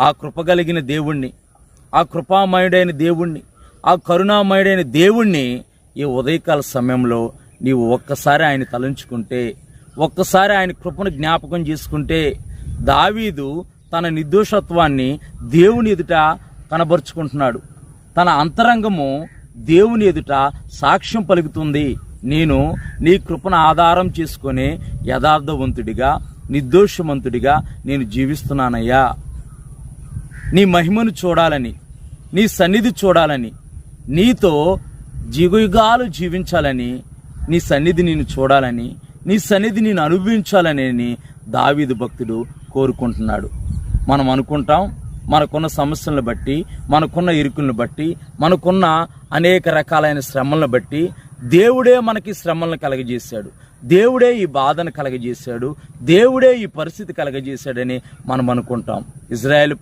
ఆ కృప కలిగిన దేవుణ్ణి, ఆ కృపామయుడైన దేవుణ్ణి, ఆ కరుణామయుడైన దేవుణ్ణి ఈ ఉదయకాల సమయంలో నీవు ఒక్కసారి ఆయన తలంచుకుంటే, ఒక్కసారి ఆయన కృపను జ్ఞాపకం చేసుకుంటే, దావీదు తన నిర్దోషత్వాన్ని దేవుని ఎదుట కనబరుచుకుంటున్నాడు. తన అంతరంగము దేవుని ఎదుట సాక్ష్యం పలుకుతుంది. నేను నీ కృపను ఆధారం చేసుకొని యథార్థవంతుడిగా, నిర్దోషవంతుడిగా నేను జీవిస్తున్నానయ్యా. నీ మహిమను చూడాలని, నీ సన్నిధి చూడాలని, నీతో యుగయుగాలు జీవించాలని, నీ సన్నిధి నేను చూడాలని, నీ సన్నిధి నేను అనుభవించాలని దావీదు భక్తుడు కోరుకుంటున్నాడు. మనం అనుకుంటాం, మనకున్న సమస్యలను బట్టి, మనకున్న ఇరుకులను బట్టి, మనకున్న అనేక రకాలైన శ్రమలను బట్టి దేవుడే మనకి శ్రమలను కలగజేశాడు, దేవుడే ఈ బాధను కలగజేశాడు, దేవుడే ఈ పరిస్థితి కలగజేశాడని మనం అనుకుంటాం. ఇజ్రాయేల్